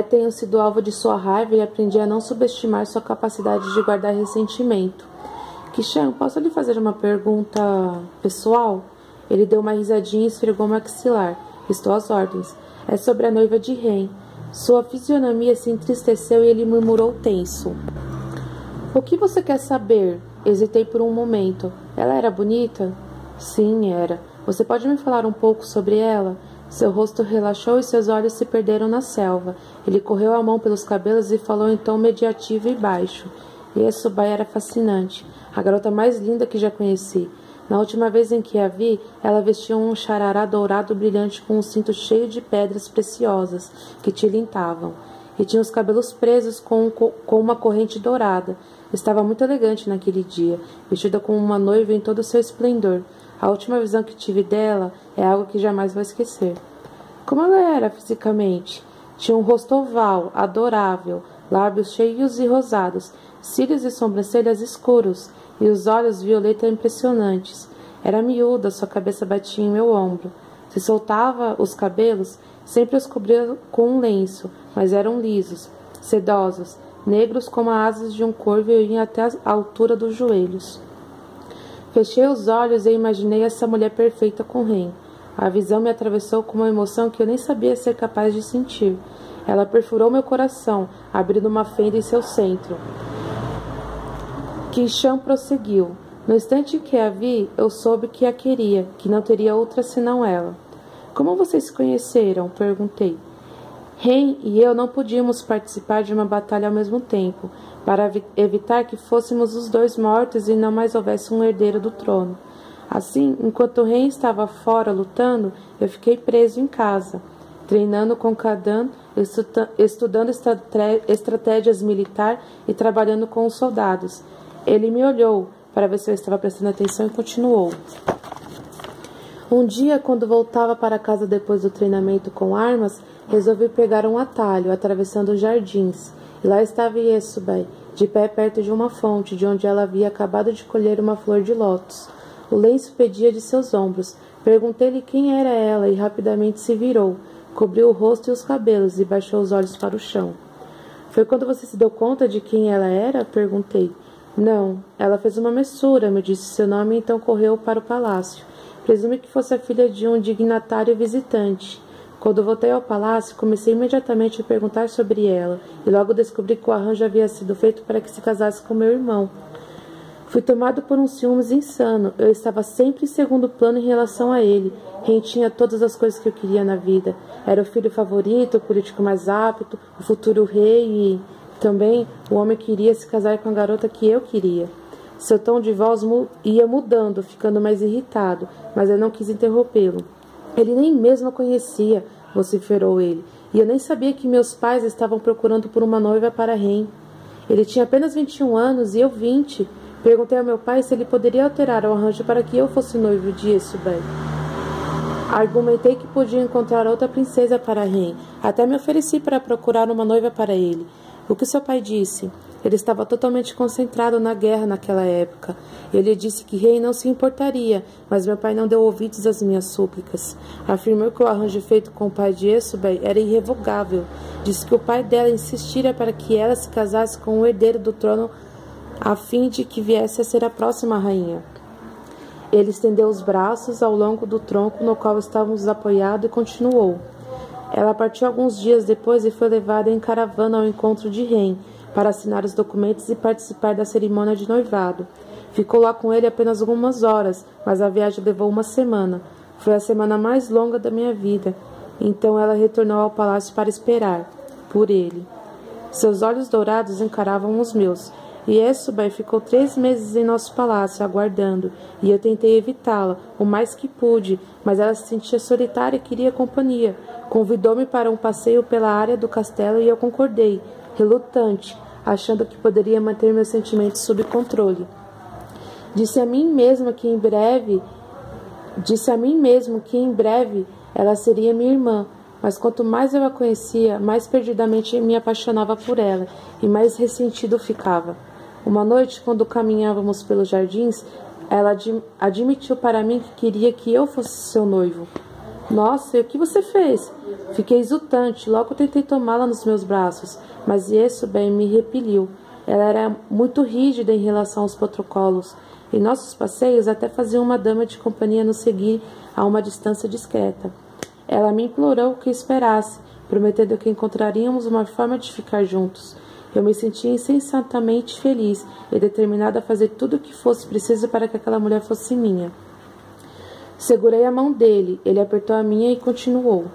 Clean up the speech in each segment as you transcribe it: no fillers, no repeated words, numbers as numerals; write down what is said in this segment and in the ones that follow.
Tenho sido alvo de sua raiva e aprendi a não subestimar sua capacidade de guardar ressentimento. Kishan, posso lhe fazer uma pergunta pessoal? Ele deu uma risadinha e esfregou o maxilar. Estou às ordens. É sobre a noiva de Ren. Sua fisionomia se entristeceu e ele murmurou tenso. O que você quer saber? Hesitei por um momento. Ela era bonita? Sim, era. Você pode me falar um pouco sobre ela? Seu rosto relaxou e seus olhos se perderam na selva. Ele correu a mão pelos cabelos e falou em tom mediativo e baixo. Yesubai era fascinante. A garota mais linda que já conheci. Na última vez em que a vi, ela vestia um xarará dourado brilhante com um cinto cheio de pedras preciosas que tilintavam. E tinha os cabelos presos com uma corrente dourada. Estava muito elegante naquele dia, vestida como uma noiva em todo o seu esplendor. A última visão que tive dela é algo que jamais vou esquecer. Como ela era fisicamente? Tinha um rosto oval, adorável, lábios cheios e rosados, cílios e sobrancelhas escuros, e os olhos violeta impressionantes. Era miúda, sua cabeça batia em meu ombro. Se soltava os cabelos, sempre os cobria com um lenço, mas eram lisos, sedosos, negros como as asas de um corvo e iam até a altura dos joelhos. Fechei os olhos e imaginei essa mulher perfeita com Ren. A visão me atravessou com uma emoção que eu nem sabia ser capaz de sentir. Ela perfurou meu coração, abrindo uma fenda em seu centro. Kishan prosseguiu. No instante em que a vi, eu soube que a queria, que não teria outra senão ela. Como vocês se conheceram? Perguntei. Ren e eu não podíamos participar de uma batalha ao mesmo tempo, para evitar que fôssemos os dois mortos e não mais houvesse um herdeiro do trono. Assim, enquanto Ren estava fora lutando, eu fiquei preso em casa, treinando com Kadan, estudando estratégias militares e trabalhando com os soldados. Ele me olhou para ver se eu estava prestando atenção e continuou. Um dia, quando voltava para casa depois do treinamento com armas, resolvi pegar um atalho, atravessando os jardins. E lá estava Yesubai, de pé perto de uma fonte, de onde ela havia acabado de colher uma flor de lótus. O lenço pedia de seus ombros. Perguntei-lhe quem era ela e rapidamente se virou. Cobriu o rosto e os cabelos e baixou os olhos para o chão. Foi quando você se deu conta de quem ela era? Perguntei. Não, ela fez uma messura, me disse seu nome e então correu para o palácio. Presume que fosse a filha de um dignatário visitante. Quando voltei ao palácio, comecei imediatamente a perguntar sobre ela, e logo descobri que o arranjo havia sido feito para que se casasse com meu irmão. Fui tomado por um ciúmes insano. Eu estava sempre em segundo plano em relação a ele. Ren tinha todas as coisas que eu queria na vida. Era o filho favorito, o político mais apto, o futuro rei e... também o homem queria se casar com a garota que eu queria. Seu tom de voz ia mudando, ficando mais irritado, mas eu não quis interrompê-lo. Ele nem mesmo a conhecia, vociferou ele, e eu nem sabia que meus pais estavam procurando por uma noiva para Ren. Ele tinha apenas 21 anos e eu 20. Perguntei ao meu pai se ele poderia alterar o arranjo para que eu fosse noivo de Yesubai. Argumentei que podia encontrar outra princesa para Ren. Até me ofereci para procurar uma noiva para ele. O que seu pai disse? Ele estava totalmente concentrado na guerra naquela época. Ele disse que Ren não se importaria, mas meu pai não deu ouvidos às minhas súplicas. Afirmou que o arranjo feito com o pai de Yesubai era irrevogável. Disse que o pai dela insistira para que ela se casasse com o herdeiro do trono a fim de que viesse a ser a próxima rainha. Ele estendeu os braços ao longo do tronco no qual estávamos apoiados e continuou. Ela partiu alguns dias depois e foi levada em caravana ao encontro de Ren, para assinar os documentos e participar da cerimônia de noivado. Ficou lá com ele apenas algumas horas, mas a viagem levou uma semana. Foi a semana mais longa da minha vida. Então ela retornou ao palácio para esperar, por ele. Seus olhos dourados encaravam os meus. E Yesubai ficou 3 meses em nosso palácio, aguardando, e eu tentei evitá-la, o mais que pude, mas ela se sentia solitária e queria companhia. Convidou-me para um passeio pela área do castelo e eu concordei, relutante, achando que poderia manter meus sentimentos sob controle. Disse a mim mesmo que em breve ela seria minha irmã, mas quanto mais eu a conhecia, mais perdidamente me apaixonava por ela e mais ressentido ficava. Uma noite, quando caminhávamos pelos jardins, ela admitiu para mim que queria que eu fosse seu noivo. Nossa, e o que você fez? Fiquei exultante, logo tentei tomá-la nos meus braços, mas Yesubei me repeliu. Ela era muito rígida em relação aos protocolos. Em nossos passeios até fazia uma dama de companhia nos seguir a uma distância discreta. Ela me implorou que esperasse, prometendo que encontraríamos uma forma de ficar juntos. Eu me sentia insensatamente feliz e determinada a fazer tudo o que fosse preciso para que aquela mulher fosse minha. Segurei a mão dele, ele apertou a minha e continuou.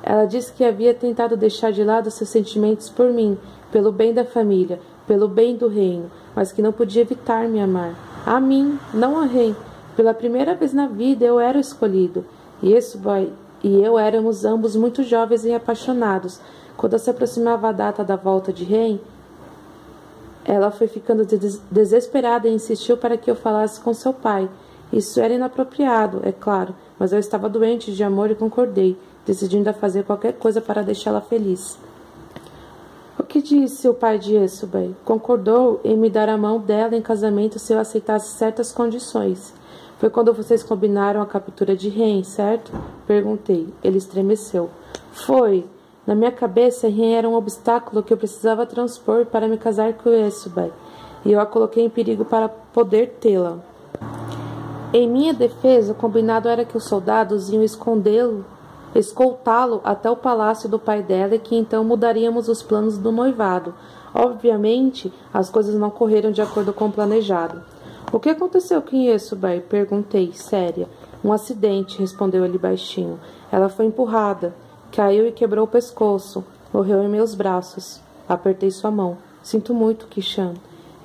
Ela disse que havia tentado deixar de lado seus sentimentos por mim, pelo bem da família, pelo bem do reino, mas que não podia evitar me amar. A mim, não a Ren. Pela primeira vez na vida eu era o escolhido. Yesubei e eu éramos ambos muito jovens e apaixonados. Quando se aproximava a data da volta de Ren, ela foi ficando desesperada e insistiu para que eu falasse com seu pai. Isso era inapropriado, é claro, mas eu estava doente de amor e concordei, decidindo a fazer qualquer coisa para deixá-la feliz. O que disse o pai de Yesubei? Concordou em me dar a mão dela em casamento se eu aceitasse certas condições. Foi quando vocês combinaram a captura de Ren, certo? Perguntei. Ele estremeceu. Foi. Na minha cabeça, Ren era um obstáculo que eu precisava transpor para me casar com Yesubei, e eu a coloquei em perigo para poder tê-la. Em minha defesa, o combinado era que os soldados iam escoltá-lo até o palácio do pai dela e que então mudaríamos os planos do noivado. Obviamente, as coisas não correram de acordo com o planejado. O que aconteceu com Yesubei? Perguntei, séria. Um acidente, respondeu ele baixinho. Ela foi empurrada, caiu e quebrou o pescoço. Morreu em meus braços. Apertei sua mão. Sinto muito, Kishan.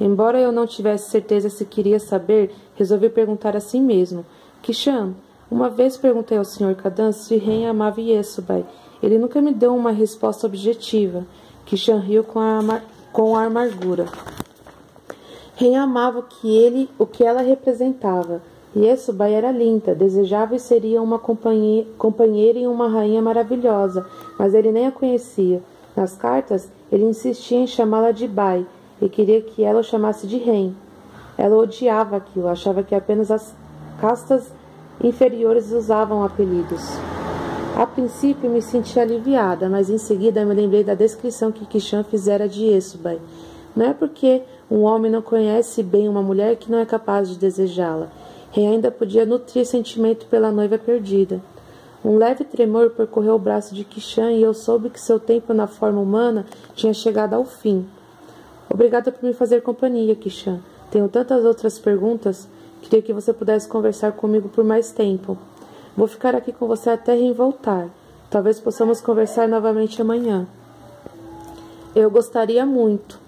Embora eu não tivesse certeza se queria saber, resolvi perguntar a si mesmo. Kishan, uma vez perguntei ao Sr. Kadan se Ren amava Yesubei. Ele nunca me deu uma resposta objetiva. Kishan riu com a amargura. Ren amava o que ela representava. Yesubei era linda, desejável e seria uma companheira e uma rainha maravilhosa, mas ele nem a conhecia. Nas cartas, ele insistia em chamá-la de Bai e queria que ela o chamasse de Ren. Ela odiava aquilo, achava que apenas as castas inferiores usavam apelidos. A princípio me senti aliviada, mas em seguida me lembrei da descrição que Kishan fizera de Yesubei. Não é porque um homem não conhece bem uma mulher que não é capaz de desejá-la. Ren ainda podia nutrir sentimento pela noiva perdida. Um leve tremor percorreu o braço de Kishan e eu soube que seu tempo na forma humana tinha chegado ao fim. Obrigada por me fazer companhia, Kishan. Tenho tantas outras perguntas. Queria que você pudesse conversar comigo por mais tempo. Vou ficar aqui com você até Ren voltar. Talvez possamos conversar novamente amanhã. Eu gostaria muito.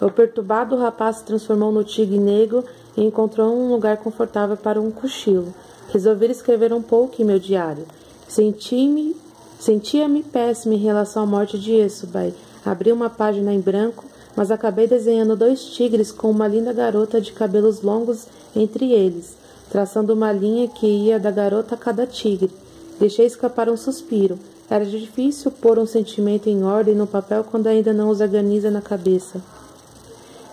O perturbado rapaz se transformou no tigre negro e encontrou um lugar confortável para um cochilo. Resolvi escrever um pouco em meu diário. Sentia-me péssima em relação à morte de Yesubei. Abri uma página em branco, mas acabei desenhando 2 tigres com uma linda garota de cabelos longos entre eles, traçando uma linha que ia da garota a cada tigre. Deixei escapar um suspiro. Era difícil pôr um sentimento em ordem no papel quando ainda não os organiza na cabeça.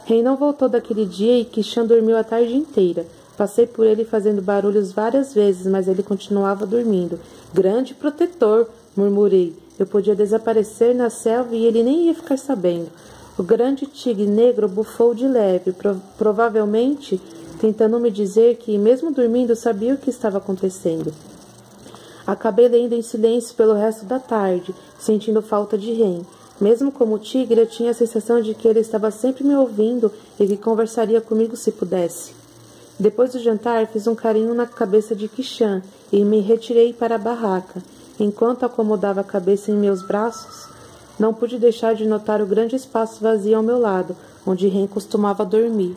Ren não voltou daquele dia e Kishan dormiu a tarde inteira. Passei por ele fazendo barulhos várias vezes, mas ele continuava dormindo. Grande protetor, murmurei. Eu podia desaparecer na selva e ele nem ia ficar sabendo. O grande tigre negro bufou de leve, provavelmente tentando me dizer que, mesmo dormindo, sabia o que estava acontecendo. Acabei lendo em silêncio pelo resto da tarde, sentindo falta de Ren. Mesmo como tigre, eu tinha a sensação de que ele estava sempre me ouvindo e que conversaria comigo se pudesse. Depois do jantar, fiz um carinho na cabeça de Kishan e me retirei para a barraca. Enquanto acomodava a cabeça em meus braços, não pude deixar de notar o grande espaço vazio ao meu lado, onde Ren costumava dormir.